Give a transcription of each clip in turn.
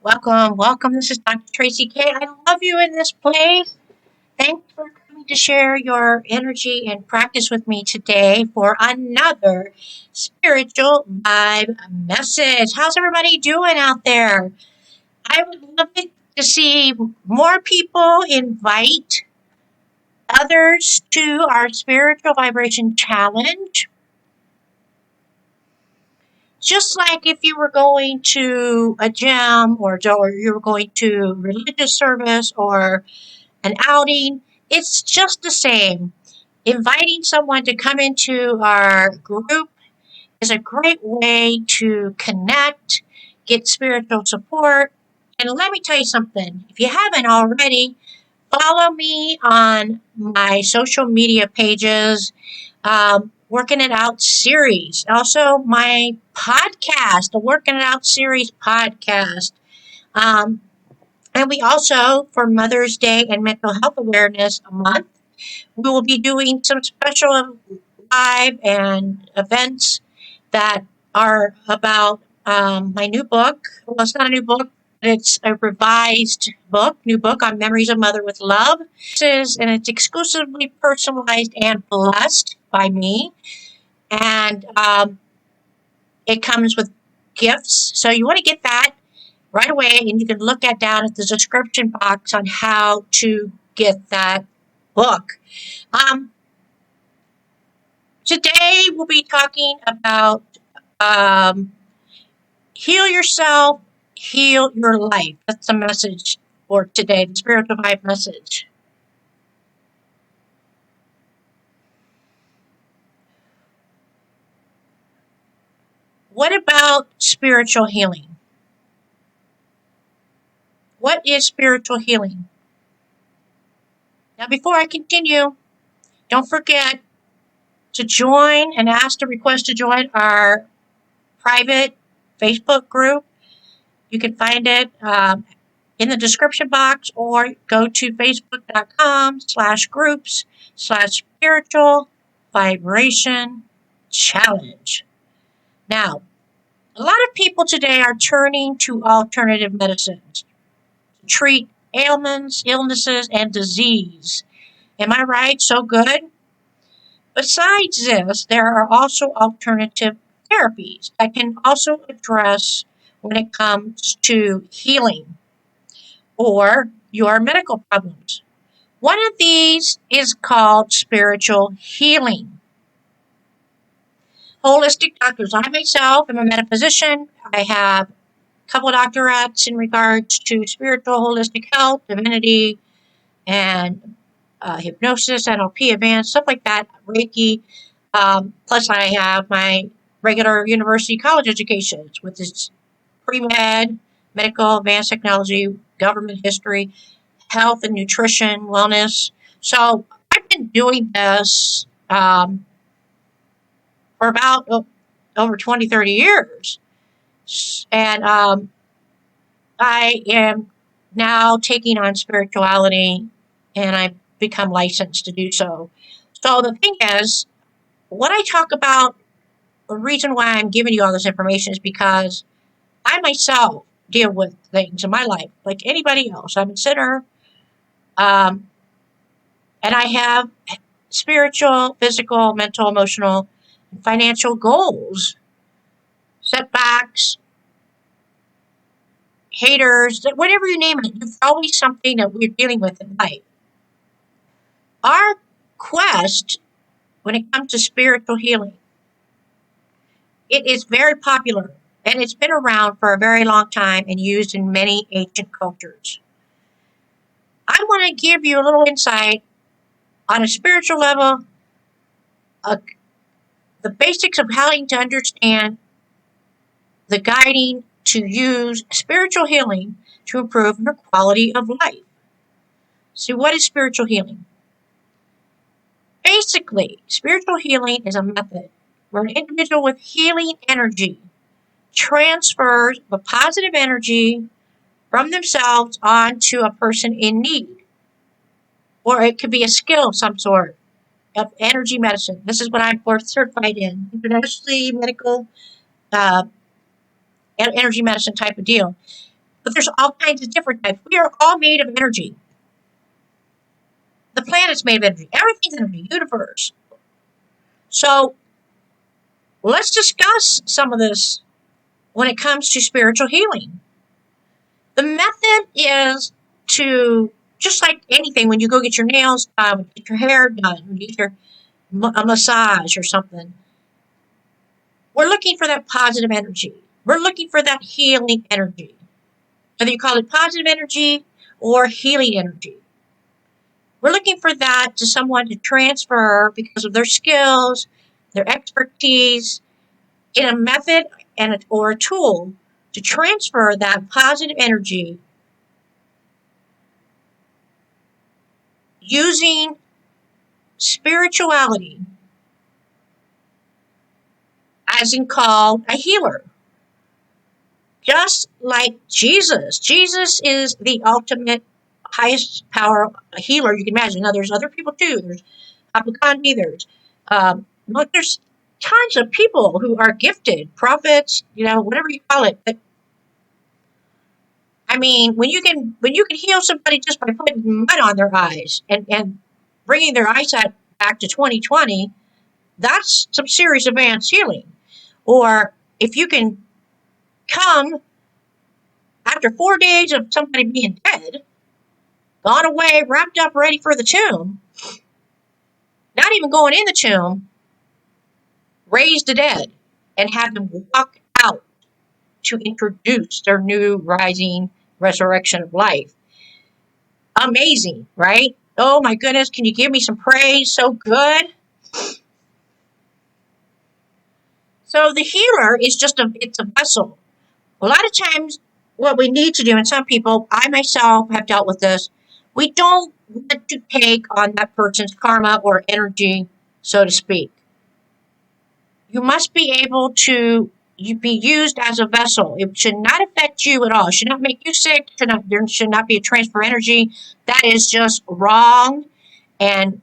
Welcome, welcome. This is Dr. Traci K. I love you in this place. Thanks for coming to share your energy and practice with me today for another spiritual vibe message. How's everybody doing out there? I would love it to see more people invite others to our spiritual vibration challenge. Just like if you were going to a gym or you were going to religious service or an outing, it's just the same. Inviting someone to come into our group is a great way to connect, get spiritual support. And let me tell you something, if you haven't already, follow me on my social media pages, Working It Out series. Also, my podcast, the Working It Out series podcast. Um, and we also, for Mother's Day and Mental Health Awareness Month, we will be doing some special live and events that are about my new book. Well, it's not a new book. It's a revised book, new book on Memories of Mother with Love. And it's exclusively personalized and blessed by me. And it comes with gifts. So you want to get that right away, and you can look at down at the description box on how to get that book. Today we'll be talking about heal yourself, heal your life. That's the message for today, the spiritual vibe message. What about spiritual healing? What is spiritual healing? Now, before I continue, don't forget to join and ask to request to join our private Facebook group. You can find it in the description box or go to facebook.com/groups/spiritual vibration challenge. Now, a lot of people today are turning to alternative medicines to treat ailments, illnesses, and disease. Am I right? So good? Besides this, there are also alternative therapies that can also address when it comes to healing or your medical problems. One of these is called spiritual healing. Holistic doctors. I myself am a metaphysician. I have a couple of doctorates in regards to spiritual holistic health, divinity, and hypnosis, NLP, advanced, stuff like that, Reiki. Plus, I have my regular university college educations with its pre-med, medical, advanced technology, government history, health and nutrition, wellness. So I've been doing this for about over 20, 30 years. And I am now taking on spirituality, and I've become licensed to do so. So the thing is, what I talk about, the reason why I'm giving you all this information is because I myself deal with things in my life like anybody else. I'm a sinner, and I have spiritual, physical, mental, emotional, and financial goals, setbacks, haters, whatever you name it. There's always something that we're dealing with in life. Our quest, when it comes to spiritual healing, it is very popular, and it's been around for a very long time and used in many ancient cultures. I want to give you a little insight on a spiritual level, the basics of how to understand the guiding to use spiritual healing to improve your quality of life. So, what is spiritual healing? Basically, spiritual healing is a method where an individual with healing energy transfers the positive energy from themselves onto a person in need. Or it could be a skill of some sort of energy medicine. This is what I'm board certified in, internationally medical energy medicine type of deal. But there's all kinds of different types. We are all made of energy. The planet's made of energy. Everything's energy, universe. So let's discuss some of this when it comes to spiritual healing. The method is to, just like anything, when you go get your nails done, get your hair done, get a massage or something, we're looking for that positive energy. We're looking for that healing energy. Whether you call it positive energy or healing energy. We're looking for that to someone to transfer because of their skills, their expertise, in a method or a tool to transfer that positive energy using spirituality, as in called a healer. Just like Jesus. Jesus is the ultimate highest power healer you can imagine. Now, there's other people too. There's Apocandi, there's tons of people who are gifted, prophets, whatever you call it. But I mean, when you can heal somebody just by putting mud on their eyes and bringing their eyesight back to 2020, that's some serious advanced healing. Or if you can come after 4 days of somebody being dead, gone away, wrapped up, ready for the tomb, not even going in the tomb, raise the dead and have them walk out to introduce their new rising resurrection of life. Amazing, right? Oh my goodness, can you give me some praise? So good. So the healer is it's a vessel. A lot of times what we need to do, and some people, I myself have dealt with this, we don't want to take on that person's karma or energy, so to speak. You must be able to be used as a vessel. It should not affect you at all. It should not make you sick. There should not be a transfer energy. That is just wrong and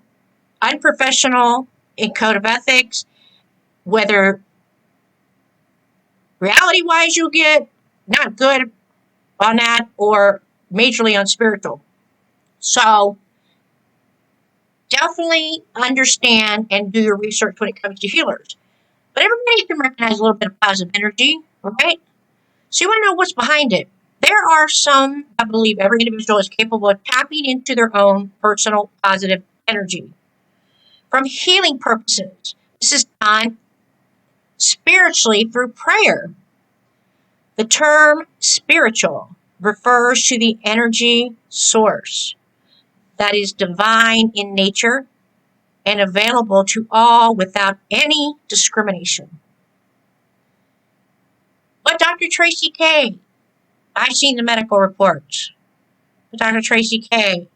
unprofessional in code of ethics. Whether reality-wise you get not good on that or majorly unspiritual. So definitely understand and do your research when it comes to healers. But everybody can recognize a little bit of positive energy, right? So you want to know what's behind it. There are some that believe every individual is capable of tapping into their own personal positive energy. From healing purposes, this is done spiritually through prayer. The term spiritual refers to the energy source that is divine in nature and available to all without any discrimination. But Dr. Traci K, I've seen the medical reports. But Dr. Traci K,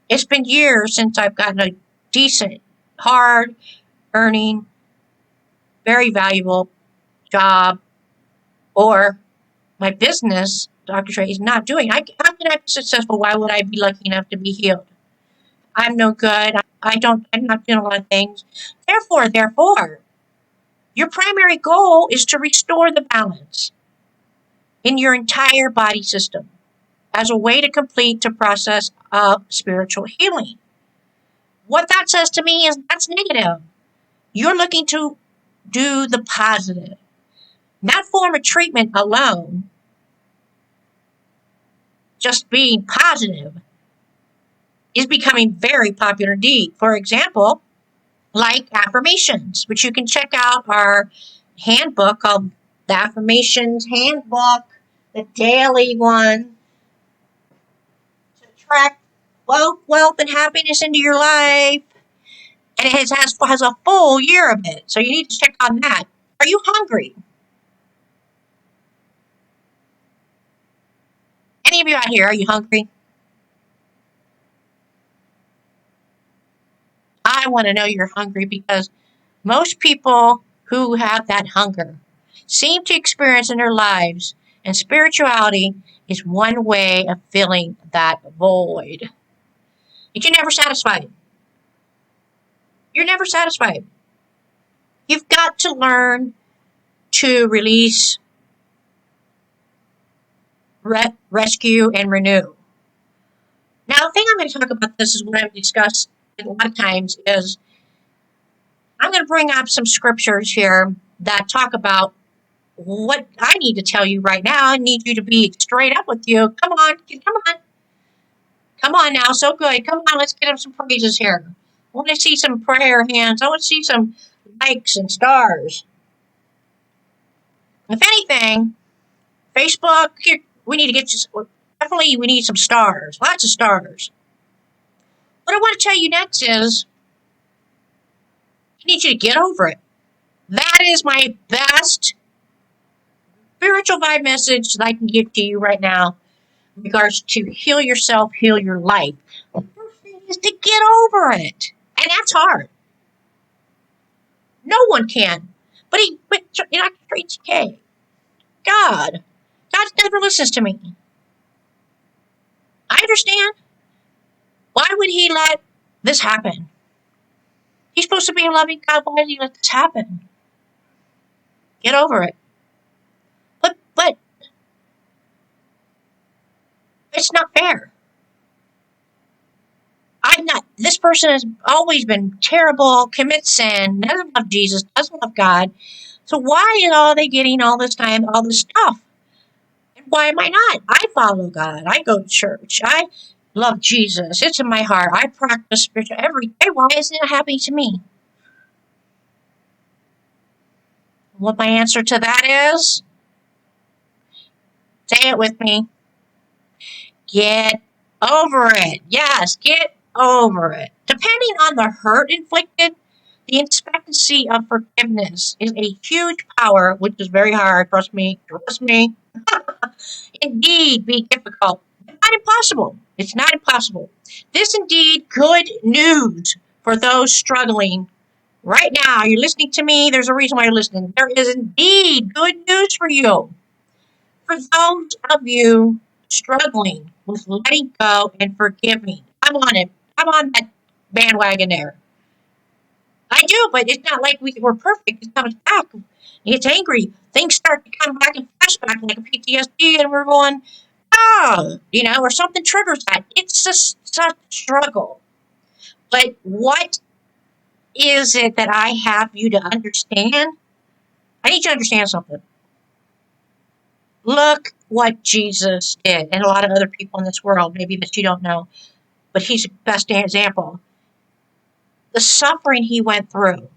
it's been years since I've gotten a decent, hard earning, very valuable job, or my business, Dr. Trey, is not doing. How can I be successful? Why would I be lucky enough to be healed? I'm no good. I'm not doing a lot of things. Therefore, your primary goal is to restore the balance in your entire body system as a way to complete the process of spiritual healing. What that says to me is that's negative. You're looking to do the positive. That form of treatment alone, just being positive, is becoming very popular indeed. For example, like affirmations, which you can check out our handbook called the Affirmations Handbook, the daily one, to attract wealth, and happiness into your life. And it has a full year of it. So you need to check on that. Are you hungry? Any of you out here, are you hungry? I want to know you're hungry because most people who have that hunger seem to experience in their lives, and spirituality is one way of filling that void. You're never satisfied. You're never satisfied. You've got to learn to release rescue, and renew. Now, the thing I'm going to talk about this is what I've discussed a lot of times is I'm going to bring up some scriptures here that talk about what I need to tell you right now. I need you to be straight up with you. Come on now. So good. Come on, let's get up some praises here. I want to see some prayer hands. I want to see some likes and stars. If anything, Facebook, here, we need to get you, definitely we need some stars. Lots of stars. What I want to tell you next is I need you to get over it. That is my best spiritual vibe message that I can give to you right now in regards to heal yourself, heal your life. The first thing is to get over it. And that's hard. No one can. But Traci K. God never listens to me. I understand. Why would he let this happen? He's supposed to be a loving God. Why did he let this happen? Get over it. But it's not fair. This person has always been terrible, commits sin, doesn't love Jesus, doesn't love God. So why are they getting all this time, all this stuff? And why am I not? I follow God. I go to church. I love Jesus. It's in my heart. I practice spiritual every day. Why isn't it happening to me? What my answer to that is? Say it with me. Get over it. Yes, get over it. Depending on the hurt inflicted, the expectancy of forgiveness is a huge power, which is very hard. Trust me. Indeed, be difficult. Not impossible. It's not impossible. This indeed good news for those struggling right now. You're listening to me. There's a reason why you're listening. There is indeed good news for you. For those of you struggling with letting go and forgiving, I'm on it. I'm on that bandwagon there. I do, but it's not like we're perfect. It comes back. It gets angry. Things start to come back in flashback like a PTSD, and we're going, or something triggers that. It's just such a struggle. But what is it that I have you to understand? I need you to understand something. Look what Jesus did, and a lot of other people in this world, maybe that you don't know, but he's the best example. The suffering he went through.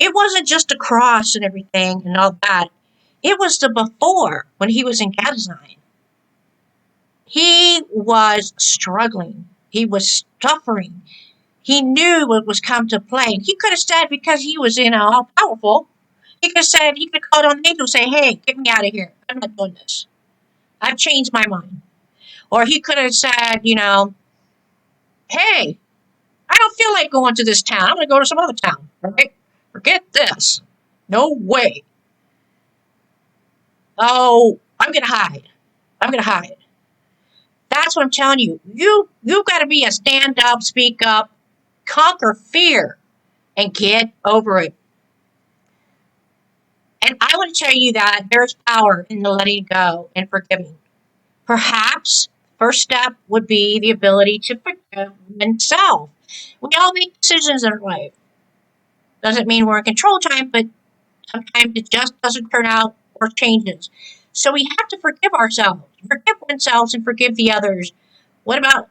It wasn't just a cross and everything and all that. It was the before when he was in Gethsemane. He was struggling. He was suffering. He knew what was come to play. He could have said, because he was all powerful, he could have called on the angel and say, hey, get me out of here. I'm not doing this. I've changed my mind. Or he could have said, hey, I don't feel like going to this town. I'm going to go to some other town. Right? Forget this. No way. Oh, I'm going to hide. That's what I'm telling you. You got to be a stand up, speak up, conquer fear, and get over it. And I want to tell you that there's power in the letting go and forgiving. Perhaps first step would be the ability to forgive oneself. We all make decisions in our life. Doesn't mean we're in control time, but sometimes it just doesn't turn out or changes. So we have to forgive ourselves, forgive oneself, and forgive the others. What about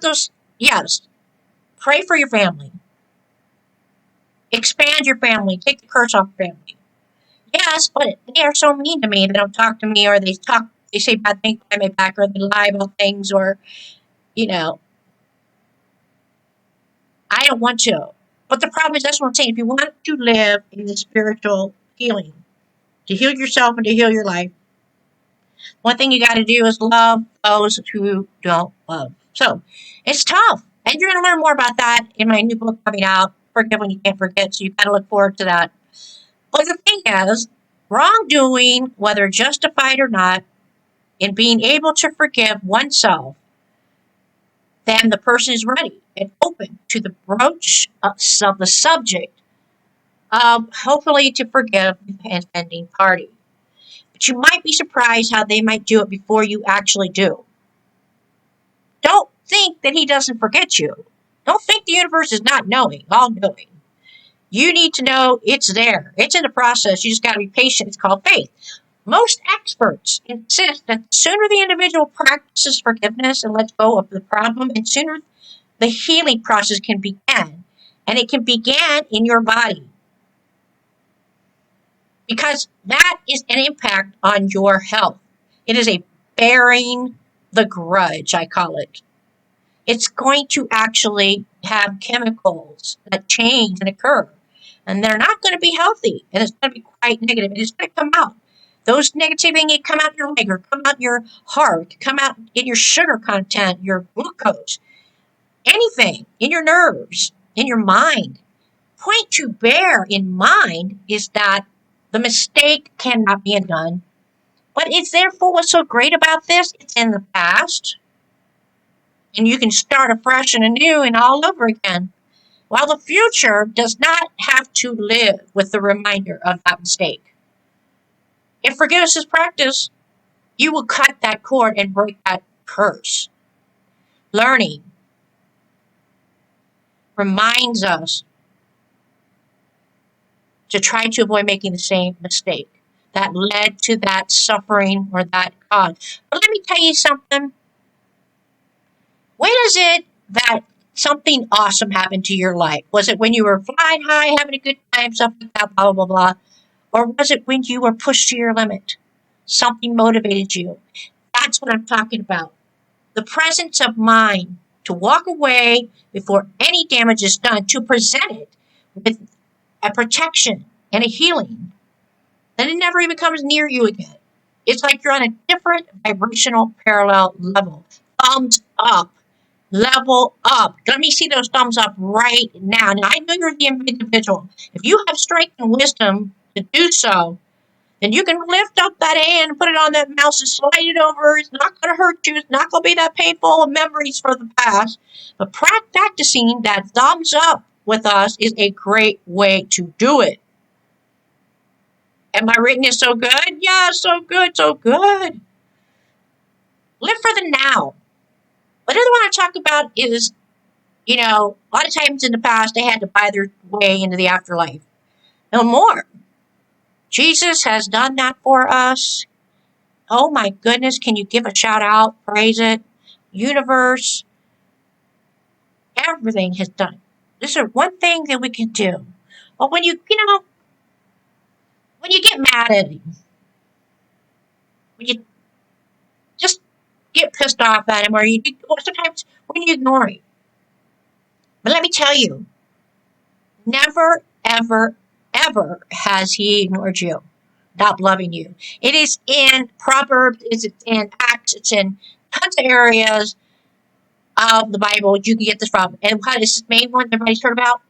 those? Yes, pray for your family. Expand your family. Take the curse off your family. Yes, but they are so mean to me. They don't talk to me, or they say bad things behind my back, or they lie about things, or I don't want to. But the problem is, that's what I'm saying. If you want to live in the spiritual healing, to heal yourself and to heal your life, one thing you got to do is love those who don't love. So it's tough. And you're going to learn more about that in my new book coming out, Forgive When You Can't Forget. So you've got to look forward to that. But the thing is, wrongdoing, whether justified or not, in being able to forgive oneself, then the person is ready and open to the broach of the subject of hopefully to forgive the offending party. But you might be surprised how they might do it before you actually do. Don't think that he doesn't forget you. Don't think the universe is not knowing, all knowing. You need to know it's there. It's in the process. You just got to be patient. It's called faith. Most experts insist that the sooner the individual practices forgiveness and lets go of the problem, and sooner the healing process can begin. And it can begin in your body. Because that is an impact on your health. It is a bearing the grudge, I call it. It's going to actually have chemicals that change and occur. And they're not going to be healthy. And it's going to be quite negative. And it's going to come out. Those negativity come out your leg or come out your heart, come out in your sugar content, your glucose, anything in your nerves, in your mind. Point to bear in mind is that the mistake cannot be undone. But it's therefore what's so great about this, it's in the past. And you can start afresh and anew and all over again. While the future does not have to live with the reminder of that mistake. If forgiveness is practiced, you will cut that cord and break that curse. Learning reminds us to try to avoid making the same mistake that led to that suffering or that cause. But let me tell you something. When is it that something awesome happened to your life? Was it when you were flying high, having a good time, stuff like that, blah, blah, blah, blah? Or was it when you were pushed to your limit? Something motivated you. That's what I'm talking about. The presence of mind to walk away before any damage is done, to present it with a protection and a healing. Then it never even comes near you again. It's like you're on a different vibrational parallel level. Thumbs up. Level up. Let me see those thumbs up right now. Now, I know you're the individual. If you have strength and wisdom to do so, then you can lift up that hand and put it on that mouse and slide it over. It's not going to hurt you. It's not going to be that painful of memories for the past. But practicing that thumbs up with us is a great way to do it. Am I written it so good? Yeah, so good, so good. Live for the now. What I want to talk about is, a lot of times in the past, they had to buy their way into the afterlife. No more. Jesus has done that for us. Oh my goodness, can you give a shout out, praise it? Universe, everything has done. This is one thing that we can do. Well, when you get mad at him, when you just get pissed off at him, or sometimes when you ignore him. But let me tell you, never, ever, ever has he ignored you, not loving you. It is in Proverbs, it's in Acts, it's in tons of areas of the Bible you can get this from. And what is this main one everybody's heard about?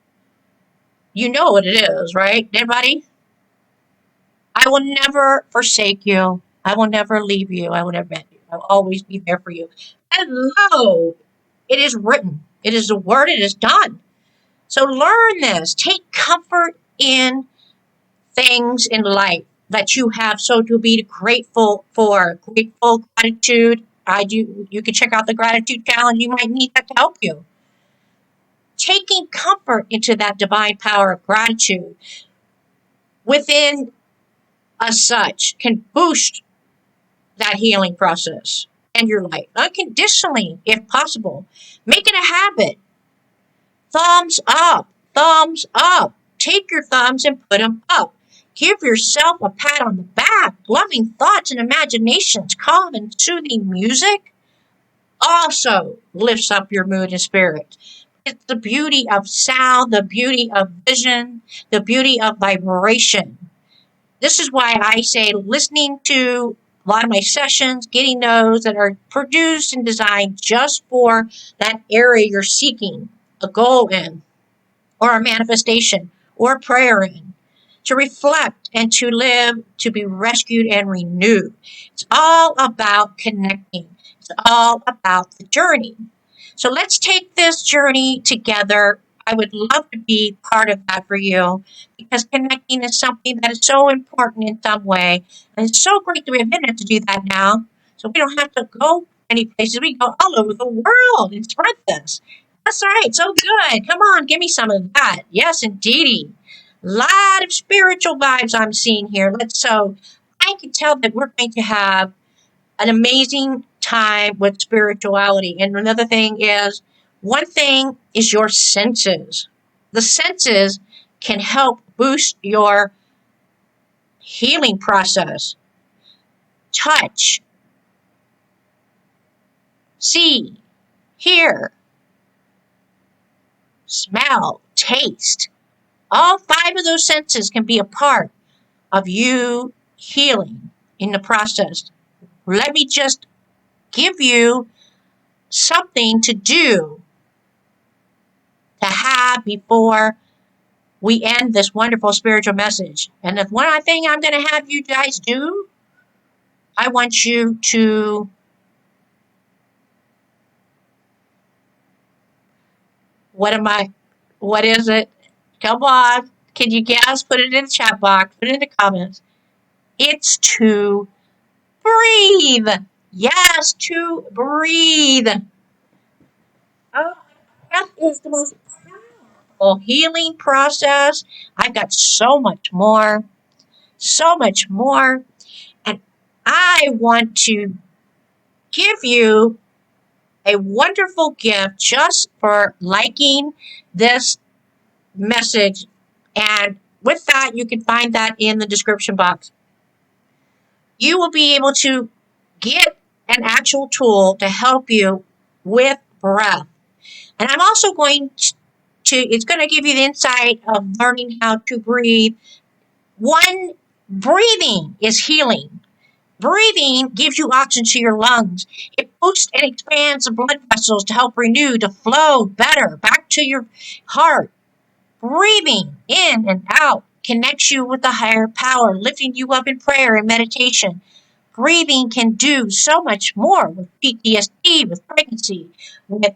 You know what it is, right? Everybody? I will never forsake you. I will never leave you. I will never abandon you. I will always be there for you. Hello. It is written. It is the word. It is done. So learn this. Take comfort in things in life that you have, so to be grateful for. Grateful, gratitude. You can check out the gratitude challenge. You might need that to help you. Taking comfort into that divine power of gratitude within us such can boost that healing process and your life unconditionally, if possible. Make it a habit. Thumbs up. Thumbs up. Take your thumbs and put them up. Give yourself a pat on the back. Loving thoughts and imaginations, calm and soothing music also lifts up your mood and spirit. It's the beauty of sound, the beauty of vision, the beauty of vibration. This is why I say listening to a lot of my sessions, getting those that are produced and designed just for that area you're seeking a goal in, or a manifestation, or a prayer in, to reflect and to live, to be rescued and renewed. It's all about connecting. It's all about the journey. So let's take this journey together. I would love to be part of that for you because connecting is something that is so important in some way. And it's so great that we have internet to do that now. So we don't have to go any places. We can go all over the world and spread this. That's right. So good. Come on, give me some of that. Yes, indeedy. Lot of spiritual vibes I'm seeing here. So I can tell that we're going to have an amazing time with spirituality. And another thing is, one thing is your senses. The senses can help boost your healing process. Touch, see, hear, smell, taste. All five of those senses can be a part of you healing in the process. Let me just give you something to do to have before we end this wonderful spiritual message. And the one thing I'm going to have you guys do, I want you to, what is it? Come on. Can you guess? Put it in the chat box. Put it in the comments. It's to breathe. Yes, to breathe. Oh, that is the most powerful healing process. I've got so much more. So much more. And I want to give you a wonderful gift just for liking this message. And with that, you can find that in the description box. You will be able to get an actual tool to help you with breath. And I'm also going it's going to give you the insight of learning how to breathe. One, breathing is healing. Breathing gives you oxygen to your lungs. It boosts and expands the blood vessels to help renew the flow better back to your heart. Breathing in and out connects you with the higher power, lifting you up in prayer and meditation. Breathing can do so much more with PTSD, with pregnancy, with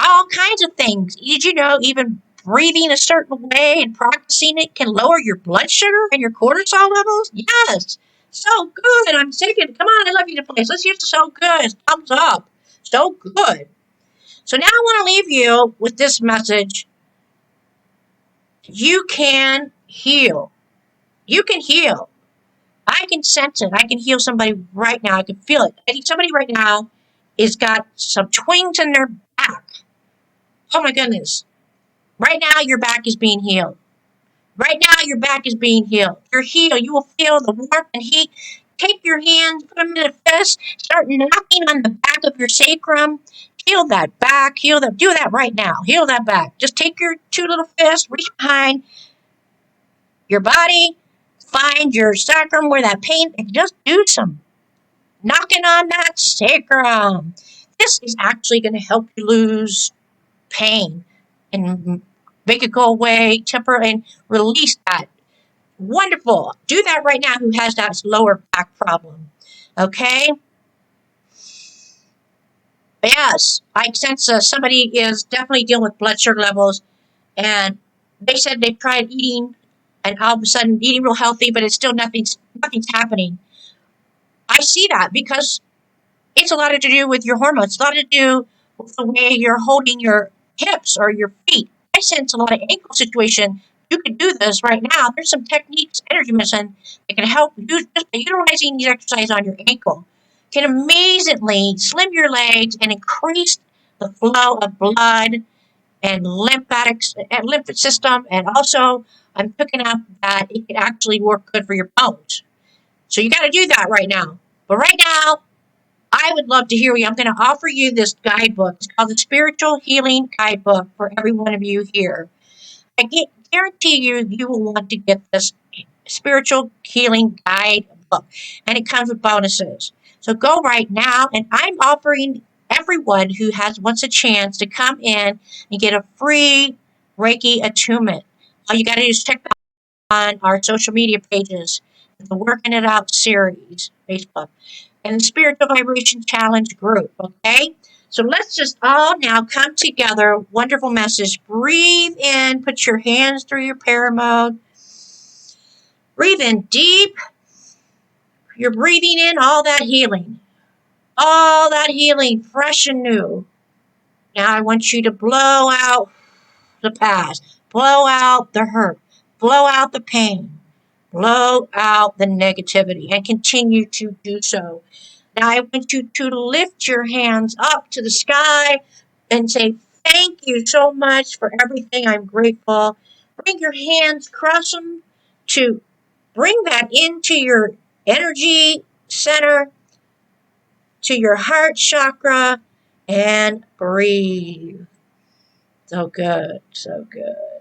all kinds of things. Did you know even breathing a certain way and practicing it can lower your blood sugar and your cortisol levels? Yes. So good. I'm thinking, come on, I love you to place. Let's hear so good. Thumbs up. So good. So now I want to leave you with this message. You can heal. You can heal. I can sense it. I can heal somebody right now. I can feel it. I think somebody right now has got some twings in their back. Oh my goodness. Right now, your back is being healed. Right now, your back is being healed. You're healed. You will feel the warmth and heat. Take your hands, put them in a fist, start knocking on the back of your sacrum. Heal that back. Heal that. Do that right now. Heal that back. Just take your two little fists, reach behind your body, find your sacrum where that pain, and just do some knocking on that sacrum. This is actually going to help you lose pain and make it go away, temper, and release that. Wonderful. Do that right now who has that lower back problem. Okay? Yes, I sense somebody is definitely dealing with blood sugar levels, and they said they tried eating, and all of a sudden eating real healthy, but it's still nothing's happening. I see that because it's a lot to do with your hormones. It's a lot to do with the way you're holding your hips or your feet. I sense a lot of ankle situation. You can do this right now. There's some techniques, energy medicine, that can help you just by utilizing these exercises on your ankle. Can amazingly slim your legs and increase the flow of blood and lymphatics and lymphatic system. And also, I'm picking up that it can actually work good for your bones. So you got to do that right now. But right now, I would love to hear you. I'm going to offer you this guidebook. It's called the Spiritual Healing Guidebook for every one of you here. I guarantee you, you will want to get this Spiritual Healing Guidebook, and it comes with bonuses. So go right now, and I'm offering everyone who wants a chance to come in and get a free Reiki attunement. All you got to do is check on our social media pages, the Working It Out series, Facebook, and the Spiritual Vibration Challenge group, okay? So let's just all now come together. Wonderful message. Breathe in. Put your hands through your prayer mode. Breathe in deep. You're breathing in all that healing. All that healing, fresh and new. Now I want you to blow out the past. Blow out the hurt. Blow out the pain. Blow out the negativity and continue to do so. Now I want you to lift your hands up to the sky and say, thank you so much for everything. I'm grateful. Bring your hands, cross them to bring that into your energy center, to your heart chakra, and breathe. So good, so good.